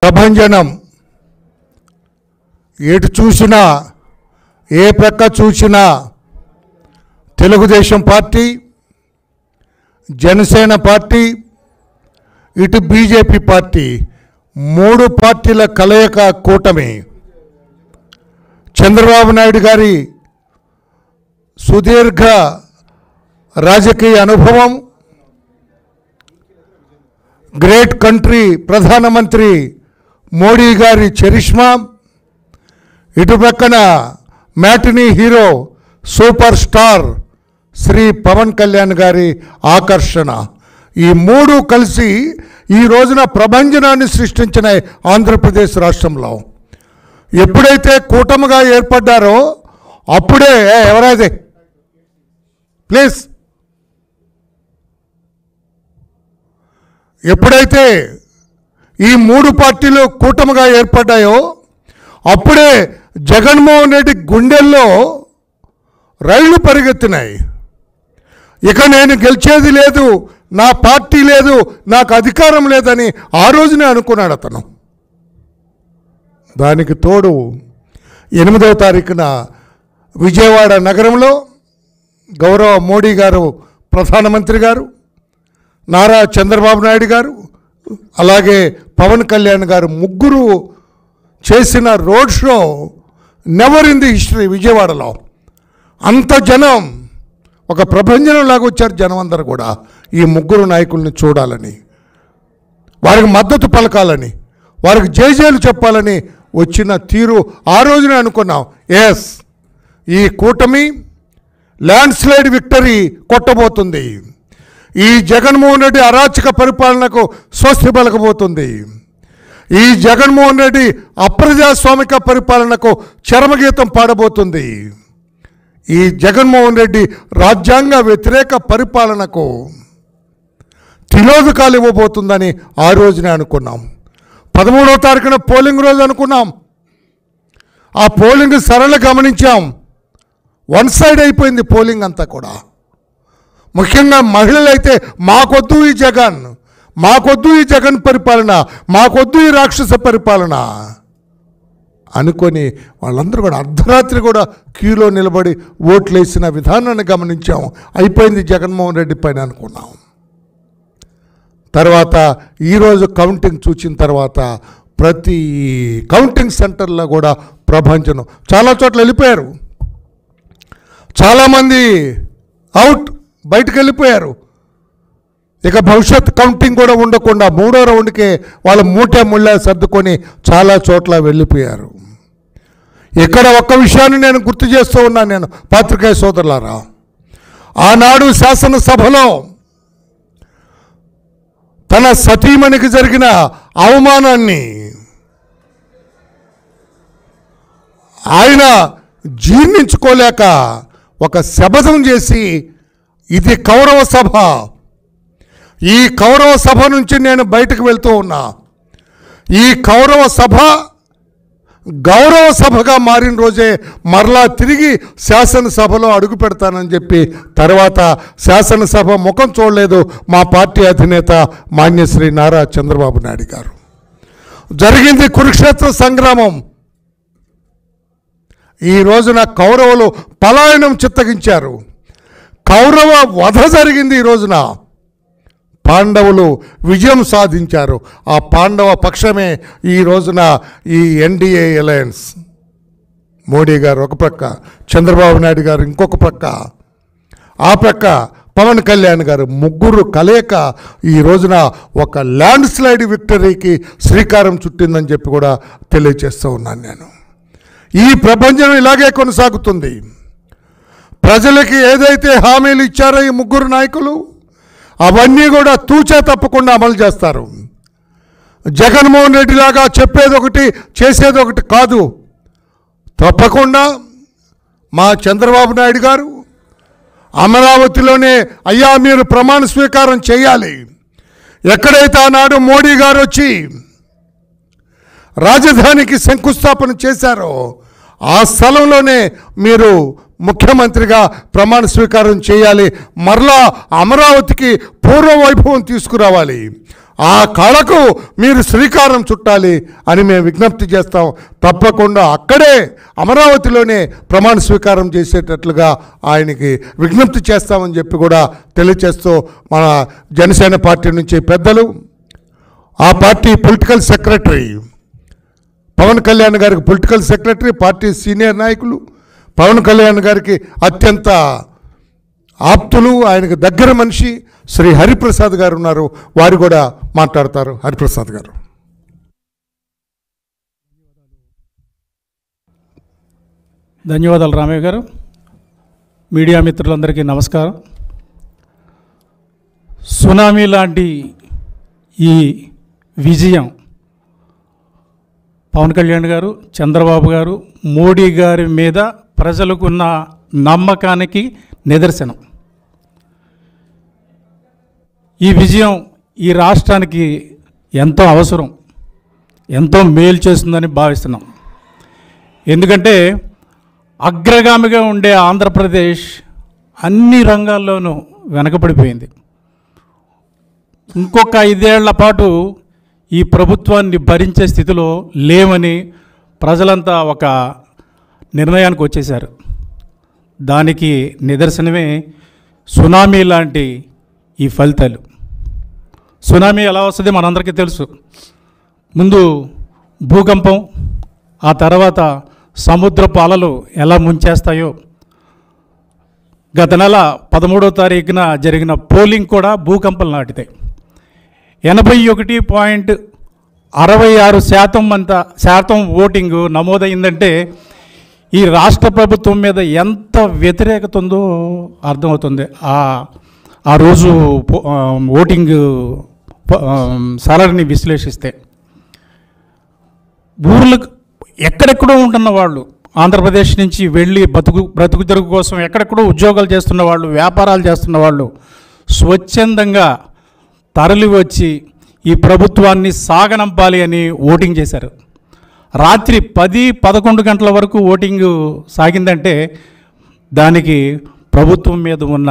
ప్రభంజనం ఎటు చూసినా ఏ ప్రక్క చూసినా తెలుగుదేశం పార్టీ, జనసేన పార్టీ, ఇటు బీజేపీ పార్టీ, మూడు పార్టీల కలయిక కూటమి. చంద్రబాబు నాయుడు గారి సుదీర్ఘ రాజకీయ అనుభవం, గ్రేట్ కంట్రీ ప్రధానమంత్రి మోడీ గారి చరిష్మా, ఇటు పక్కన matinee hero super star Shri Pawan Kalyan గారి ఆకర్షణ, ఈ మూడు కలిసి ఈ రోజున ప్రభంజనాన్ని సృష్టించిన ఆంధ్రప్రదేశ్ రాష్ట్రంలో ఎప్పుడైతే కూటమిగా ఏర్పడ్డారో అప్పుడే ఎవరైతే ప్లీజ్ ఎప్పుడైతే ఈ మూడు పార్టీలు కూటమిగా ఏర్పడ్డాయో అప్పుడే జగన్మోహన్ రెడ్డి గుండెల్లో రైళ్లు పరిగెత్తినాయి. ఇక నేను గెలిచేది లేదు, నా పార్టీ లేదు, నాకు అధికారం లేదని ఆ రోజునే అనుకున్నాడు అతను. దానికి తోడు 8వ తారీఖున విజయవాడ నగరంలో గౌరవ మోడీ గారు ప్రధానమంత్రి గారు, నారా చంద్రబాబు నాయుడు గారు, అలాగే పవన్ కళ్యాణ్ గారు ముగ్గురు చేసిన road show never in the history. విజయవాడలో అంత జనం, ఒక ప్రభంజనంలాగా వచ్చారు జనం అందరూ కూడా ఈ ముగ్గురు నాయకుల్ని చూడాలని, వారికి మద్దతు పలకాలని, వారికి జేజేలు చెప్పాలని వచ్చిన తీరు ఆ రోజునే అనుకున్నాం. ఎస్, ఈ కూటమి ల్యాండ్ స్లైడ్ విక్టరీ కొట్టబోతుంది. ఈ జగన్మోహన్ రెడ్డి అరాచక పరిపాలనకు స్వస్తి పలకబోతుంది. ఈ జగన్మోహన్ రెడ్డి అప్రజాస్వామిక పరిపాలనకు చరమగీతం పాడబోతుంది. ఈ జగన్మోహన్ రెడ్డి రాజ్యాంగ వ్యతిరేక పరిపాలనకు తిలోదకాలు ఇవ్వబోతుందని ఆ రోజునే అనుకున్నాం. 13వ తారీఖున పోలింగ్ రోజు అనుకున్నాం. ఆ పోలింగ్ సరళ గమనించాం. వన్ సైడ్ అయిపోయింది పోలింగ్ అంతా కూడా. ముఖ్యంగా మహిళలైతే మాకొద్దు ఈ జగన్, మాకొద్దు ఈ జగన్ పరిపాలన, మాకొద్దు ఈ రాక్షస పరిపాలన అనుకొని వాళ్ళందరూ కూడా అర్ధరాత్రి కూడా క్యూలో నిలబడి ఓట్లు వేసిన విధానాన్ని గమనించాం. అయిపోయింది జగన్మోహన్ రెడ్డి పైన అనుకున్నాం. తర్వాత ఈరోజు కౌంటింగ్ చూసిన తర్వాత ప్రతి కౌంటింగ్ సెంటర్లో కూడా ప్రభంజనం. చాలా చోట్ల వెళ్ళిపోయారు, చాలామంది అవుట్, బయటకు వెళ్ళిపోయారు. ఇక భవిష్యత్ కౌంటింగ్ కూడా ఉండకుండా 3వ రౌండ్కే వాళ్ళు ముళ్ళ సర్దుకొని చాలా చోట్ల వెళ్ళిపోయారు. ఇక్కడ ఒక్క విషయాన్ని నేను గుర్తు చేస్తూ ఉన్నాను. నేను పాత్రికేయ సోదరులారా, ఆనాడు శాసనసభలో తన సతీమణికి జరిగిన అవమానాన్ని ఆయన జీర్ణించుకోలేక ఒక శపథం చేసి, ఇది కౌరవ సభ, ఈ కౌరవ సభ నుంచి నేను బయటకు వెళ్తూ ఉన్నా, ఈ కౌరవ సభ గౌరవ సభగా మారిన రోజే మరలా తిరిగి శాసనసభలో అడుగు పెడతానని చెప్పి తర్వాత శాసనసభ ముఖం చూడలేదు మా పార్టీ అధినేత మాన్యశ్రీ నారా చంద్రబాబు నాయుడు గారు. జరిగింది కురుక్షేత్ర సంగ్రామం. ఈ రోజున కౌరవులు పలాయనం చిత్తగించారు. కౌరవ వధ జరిగింది. ఈ రోజున పాండవులు విజయం సాధించారు. ఆ పాండవ పక్షమే ఈ రోజున ఈ ఎన్డీఏ అలయన్స్. మోడీ గారు ఒక ప్రక్క, చంద్రబాబు నాయుడు గారు ఇంకొక ప్రక్క, ఆ ప్రక్క పవన్ కళ్యాణ్ గారు, ముగ్గురు కలయిక ఈ రోజున ఒక ల్యాండ్ స్లైడ్ విక్టరీకి శ్రీకారం చుట్టిందని చెప్పి కూడా తెలియజేస్తూ ఉన్నాను నేను. ఈ ప్రభంజనం ఇలాగే కొనసాగుతుంది. ప్రజలకి ఏదైతే హామీలు ఇచ్చారో ఈ ముగ్గురు నాయకులు అవన్నీ కూడా తూచా తప్పకుండా అమలు చేస్తారు. జగన్మోహన్ రెడ్డి లాగా చెప్పేది ఒకటి చేసేది ఒకటి కాదు. తప్పకుండా మా చంద్రబాబు నాయుడు గారు అమరావతిలోనే అయ్యా మీరు ప్రమాణ స్వీకారం చేయాలి, ఎక్కడైతే ఆనాడు మోడీ గారు వచ్చి రాజధానికి శంకుస్థాపన చేశారో ఆ స్థలంలోనే మీరు ముఖ్యమంత్రిగా ప్రమాణ స్వీకారం చేయాలి, మరలా అమరావతికి పూర్వ వైభవం తీసుకురావాలి, ఆ కళకు మీరు శ్రీకారం చుట్టాలి అని మేము విజ్ఞప్తి చేస్తాం. తప్పకుండా అక్కడే అమరావతిలోనే ప్రమాణ స్వీకారం చేసేటట్లుగా ఆయనకి విజ్ఞప్తి చేస్తామని చెప్పి కూడా తెలియచేస్తూ మన జనసేన పార్టీ నుంచి పెద్దలు, ఆ party political secretary Pawan Kalyan గారికి పొలిటికల్ సెక్రటరీ, పార్టీ సీనియర్ నాయకులు, పవన్ కళ్యాణ్ గారికి అత్యంత ఆప్తులు, ఆయనకు దగ్గర మనిషి శ్రీ హరిప్రసాద్ గారు ఉన్నారు. వారు కూడా మాట్లాడతారు. హరిప్రసాద్ గారు. ధన్యవాదాలు రామయ్య గారు. మీడియా మిత్రులందరికీ నమస్కారం. సునామీ లాంటి ఈ విజయం పవన్ కళ్యాణ్ గారు, చంద్రబాబు గారు, మోడీ గారి మీద ప్రజలకున్న నమ్మకానికి నిదర్శనం. ఈ విజయం ఈ రాష్ట్రానికి ఎంతో అవసరం, ఎంతో మేలు చేస్తుందని భావిస్తున్నాం. ఎందుకంటే అగ్రగామిగా ఉండే ఆంధ్రప్రదేశ్ అన్ని రంగాల్లోనూ వెనకబడిపోయింది. ఇంకొక 5 ఏళ్ల పాటు ఈ ప్రభుత్వాన్ని భరించే స్థితిలో లేమని ప్రజలంతా ఒక నిర్ణయానికి వచ్చేశారు. దానికి నిదర్శనమే సునామీ లాంటి ఈ ఫలితాలు. సునామీ ఎలా వస్తుంది మనందరికీ తెలుసు. ముందు భూకంపం, ఆ తర్వాత సముద్రపు అలలు ఎలా ముంచేస్తాయో. గత నెల 13వ తారీఖున జరిగిన పోలింగ్ కూడా భూకంపం నాటితే 81.66% ఓటింగు నమోదైందంటే ఈ రాష్ట్ర ప్రభుత్వం మీద ఎంత వ్యతిరేకత ఉందో అర్థమవుతుంది. ఆ రోజు ఓటింగ్ సరళిని విశ్లేషిస్తే ఊర్లకు ఎక్కడెక్కడో ఉంటున్న వాళ్ళు, ఆంధ్రప్రదేశ్ నుంచి వెళ్ళి బ్రతుకు తెరుగు కోసం ఎక్కడెక్కడో ఉద్యోగాలు చేస్తున్న వాళ్ళు, వ్యాపారాలు చేస్తున్న వాళ్ళు స్వచ్ఛందంగా తరలి వచ్చి ఈ ప్రభుత్వాన్ని సాగనంపాలి అని ఓటింగ్ చేశారు. రాత్రి 10-11 గంటల వరకు ఓటింగ్ సాగిందంటే దానికి ప్రభుత్వం మీద ఉన్న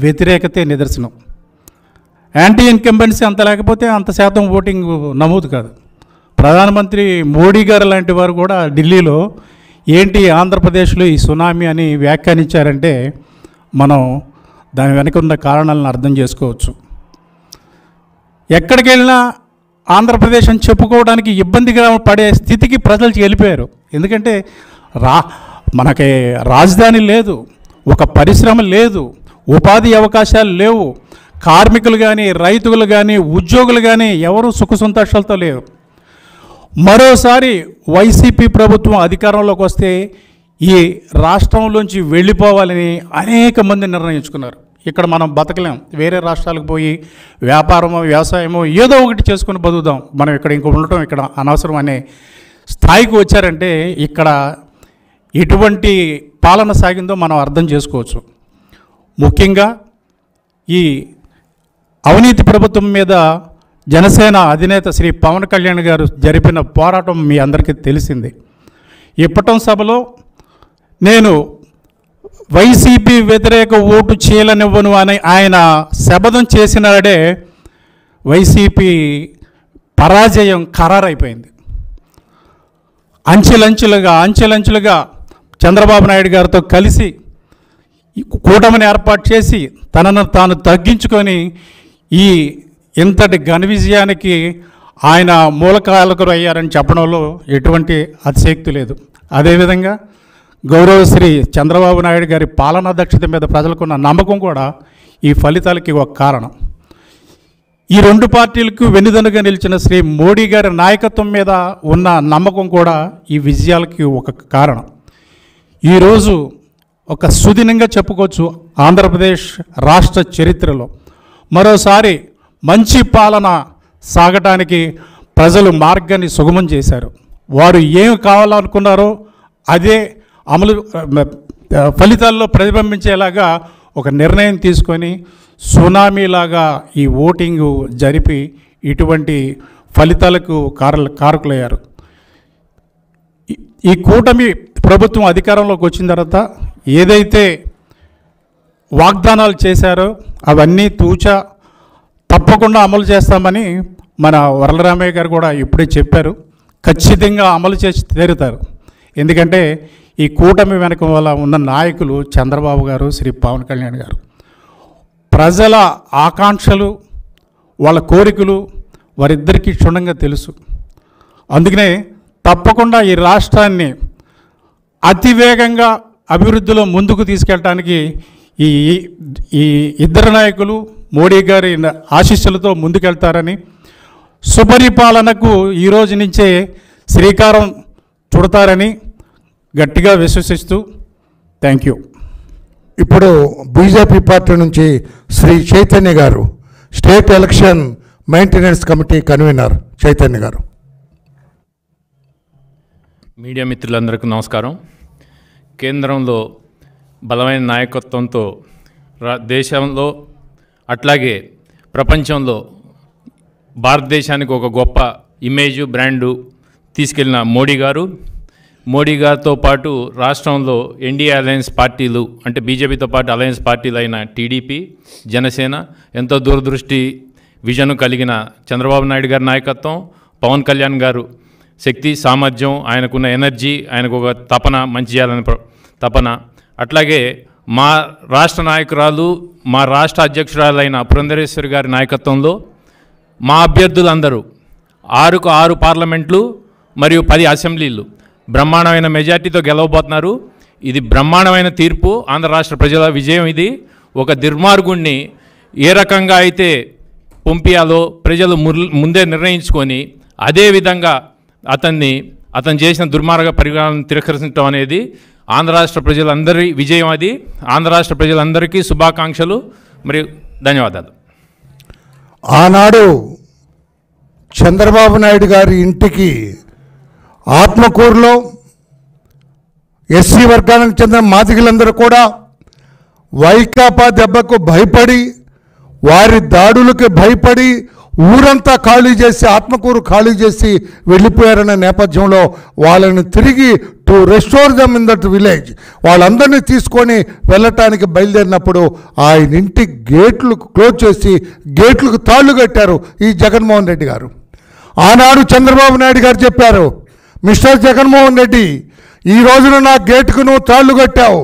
వ్యతిరేకతే నిదర్శనం. యాంటీ ఇన్కంబెన్సీ అంత లేకపోతే అంత శాతం ఓటింగ్ నమోదు కాదు. ప్రధానమంత్రి మోడీ గారు లాంటి వారు కూడా ఢిల్లీలో ఏంటి ఆంధ్రప్రదేశ్లో ఈ సునామీ అని వ్యాఖ్యానించారంటే మనం దాని వెనక ఉన్న కారణాలను అర్థం చేసుకోవచ్చు. ఎక్కడికి వెళ్ళినా ఆంధ్రప్రదేశ్ అని చెప్పుకోవడానికి ఇబ్బందిగా పడే స్థితికి ప్రజలు వెళ్ళిపోయారు. ఎందుకంటే మనకి రాజధాని లేదు, ఒక పరిశ్రమ లేదు, ఉపాధి అవకాశాలు లేవు, కార్మికులు కానీ, రైతులు కానీ, ఉద్యోగులు కానీ ఎవరు సుఖ సంతోషాలతో లేరు. మరోసారి వైసీపీ ప్రభుత్వం అధికారంలోకి వస్తే ఈ రాష్ట్రంలోంచి వెళ్ళిపోవాలని అనేక మంది నిర్ణయించుకున్నారు. ఇక్కడ మనం బతకలేం, వేరే రాష్ట్రాలకు పోయి వ్యాపారమో వ్యవసాయమో ఏదో ఒకటి చేసుకుని బతుకుదాం, మనం ఇక్కడ ఇంకో ఉండటం ఇక్కడ అనవసరం అనే స్థాయికి వచ్చారంటే ఇక్కడ ఎటువంటి పాలన సాగిందో మనం అర్థం చేసుకోవచ్చు. ముఖ్యంగా ఈ అవినీతి ప్రభుత్వం మీద జనసేన అధినేత శ్రీ పవన్ కళ్యాణ్ గారు జరిపిన పోరాటం మీ అందరికీ తెలిసింది. ఇప్పటం సభలో నేను వైసీపీ వ్యతిరేక ఓటు చేయలనివ్వను అని ఆయన శపథం చేసినాడే వైసీపీ పరాజయం ఖరారైపోయింది. అంచెలంచెలుగా చంద్రబాబు నాయుడు గారితో కలిసి కూటమిని ఏర్పాటు చేసి తనను తాను తగ్గించుకొని ఈ ఇంతటి ఘన విజయానికి ఆయన మూలకారకులు అయ్యారని చెప్పడంలో ఎటువంటి అతిశయోక్తి లేదు. అదేవిధంగా గౌరవశ్రీ చంద్రబాబు నాయుడు గారి పాలనా దక్షత మీద ప్రజలకున్న నమ్మకం కూడా ఈ ఫలితాలకి ఒక కారణం. ఈ రెండు పార్టీలకు వెన్నుదన్నుగా నిలిచిన శ్రీ మోడీ గారి నాయకత్వం మీద ఉన్న నమ్మకం కూడా ఈ విజయాలకి ఒక కారణం. ఈరోజు ఒక సుదినంగా చెప్పుకోవచ్చు, ఆంధ్రప్రదేశ్ రాష్ట్ర చరిత్రలో మరోసారి మంచి పాలన సాగటానికి ప్రజలు మార్గాన్ని సుగమం చేశారు. వారు ఏమి కావాలనుకున్నారో అదే అమలు ఫలితాల్లో ప్రతిబింబించేలాగా ఒక నిర్ణయం తీసుకొని సునామీలాగా ఈ ఓటింగు జరిపి ఇటువంటి ఫలితాలకు కారకులయ్యారు. ఈ కూటమి ప్రభుత్వం అధికారంలోకి వచ్చిన తర్వాత ఏదైతే వాగ్దానాలు చేశారో అవన్నీ తప్పకుండా అమలు చేస్తామని మన వరలరామయ్య గారు కూడా ఇప్పుడే చెప్పారు, ఖచ్చితంగా అమలు చేసి తీరుతారు. ఎందుకంటే ఈ కూటమి వెనక వల్ల ఉన్న నాయకులు చంద్రబాబు గారు, శ్రీ పవన్ కళ్యాణ్ గారు. ప్రజల ఆకాంక్షలు, వాళ్ళ కోరికలు వారిద్దరికీ క్షుణ్ణంగా తెలుసు. అందుకనే తప్పకుండా ఈ రాష్ట్రాన్ని అతివేగంగా అభివృద్ధిలో ముందుకు తీసుకెళ్ళటానికి ఈ ఈ ఇద్దరు నాయకులు మోడీ గారి ఆశీస్సులతో ముందుకెళ్తారని, సుపరిపాలనకు ఈరోజు నుంచే శ్రీకారం చుడతారని గట్టిగా విశ్వసిస్తూ థ్యాంక్ యూ. ఇప్పుడు బీజేపీ పార్టీ నుంచి శ్రీ చైతన్య గారు, state election maintenance committee convener Chaitanya గారు. మీడియా మిత్రులందరికీ నమస్కారం. కేంద్రంలో బలమైన నాయకత్వంతో దేశంలో అట్లాగే ప్రపంచంలో భారతదేశానికి ఒక గొప్ప ఇమేజ్ బ్రాండు తీసుకెళ్లిన మోడీ గారితో పాటు రాష్ట్రంలో ఎన్డీఏ అలయన్స్ పార్టీలు అంటే బీజేపీతో పాటు అలయన్స్ పార్టీలు అయిన టీడీపీ, జనసేన, ఎంతో దూరదృష్టి విజన్ కలిగిన చంద్రబాబు నాయుడు గారి నాయకత్వం, పవన్ కళ్యాణ్ గారు శక్తి సామర్థ్యం, ఆయనకున్న ఎనర్జీ, ఆయనకు ఒక తపన, మంచి చేయాలని తపన, అట్లాగే మా రాష్ట్ర నాయకురాలు, మా రాష్ట్ర అధ్యక్షురాలైన పురంధరేశ్వరి గారి నాయకత్వంలో మా అభ్యర్థులందరూ 6కు 6 పార్లమెంట్లు మరియు 10 అసెంబ్లీలు బ్రహ్మాండమైన మెజార్టీతో గెలవబోతున్నారు. ఇది బ్రహ్మాండమైన తీర్పు, ఆంధ్ర రాష్ట్ర ప్రజల విజయం. ఇది ఒక దుర్మార్గుణ్ణి ఏ రకంగా అయితే పంపియాలో ప్రజలు ముందే నిర్ణయించుకొని అదేవిధంగా అతను చేసిన దుర్మార్గ పరిణామాలను తిరస్కరించడం అనేది ఆంధ్ర రాష్ట్ర ప్రజలందరి విజయం. అది ఆంధ్ర రాష్ట్ర ప్రజలందరికీ శుభాకాంక్షలు మరియు ధన్యవాదాలు. ఆనాడు చంద్రబాబు నాయుడు గారి ఇంటికి ఆత్మకూరులో ఎస్సీ వర్గానికి చెందిన మాదిగలందరూ కూడా వైకాపా దెబ్బకు భయపడి, వారి దాడులకు భయపడి ఊరంతా ఖాళీ చేసి, ఆత్మకూరు ఖాళీ చేసి వెళ్ళిపోయారనే నేపథ్యంలో వాళ్ళని తిరిగి to restore them in that village వాళ్ళందరినీ తీసుకొని వెళ్ళటానికి బయలుదేరినప్పుడు ఆయన ఇంటి గేట్లు క్లోజ్ చేసి గేట్లకు తాళ్ళు కట్టారు ఈ జగన్మోహన్ రెడ్డి గారు. ఆనాడు చంద్రబాబు నాయుడు గారు చెప్పారు, మిస్టర్ జగన్మోహన్ రెడ్డి, ఈ రోజున నా గేటుకు నువ్వు తాళ్ళు కట్టావు,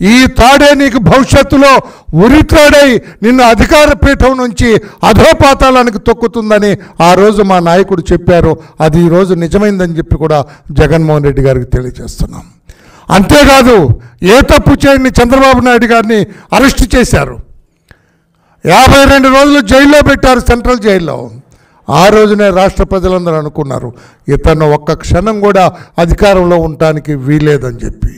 ఈ తాడే నీకు భవిష్యత్తులో ఉరితాడై నిన్ను అధికార పీఠం నుంచి అధోపాతాలానికి తొక్కుతుందని ఆ రోజు మా నాయకుడు చెప్పారు. అది ఈరోజు నిజమైందని చెప్పి కూడా జగన్మోహన్ రెడ్డి గారికి తెలియజేస్తున్నాం. అంతేకాదు, ఏ తప్పు చేయని చంద్రబాబు నాయుడు గారిని అరెస్ట్ చేశారు, 52 రోజులు జైల్లో పెట్టారు, సెంట్రల్ జైల్లో. ఆ రోజునే రాష్ట్ర ప్రజలందరూ అనుకున్నారు ఇతను ఒక్క క్షణం కూడా అధికారంలో ఉండటానికి వీలేదని చెప్పి.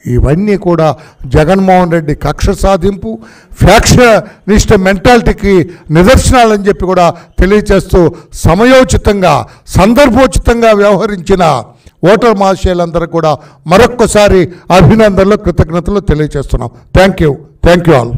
ఇవన్నీ కూడా జగన్మోహన్ రెడ్డి కక్ష సాధింపు, ఫ్యాక్షనిస్ట్ మెంటాలిటీకి నిదర్శనాలని చెప్పి కూడా తెలియచేస్తూ సమయోచితంగా, సందర్భోచితంగా వ్యవహరించిన ఓటర్ మహాశయులందరూ కూడా మరొక్కసారి అభినందనలు, కృతజ్ఞతలు తెలియచేస్తున్నాం. Thank you all.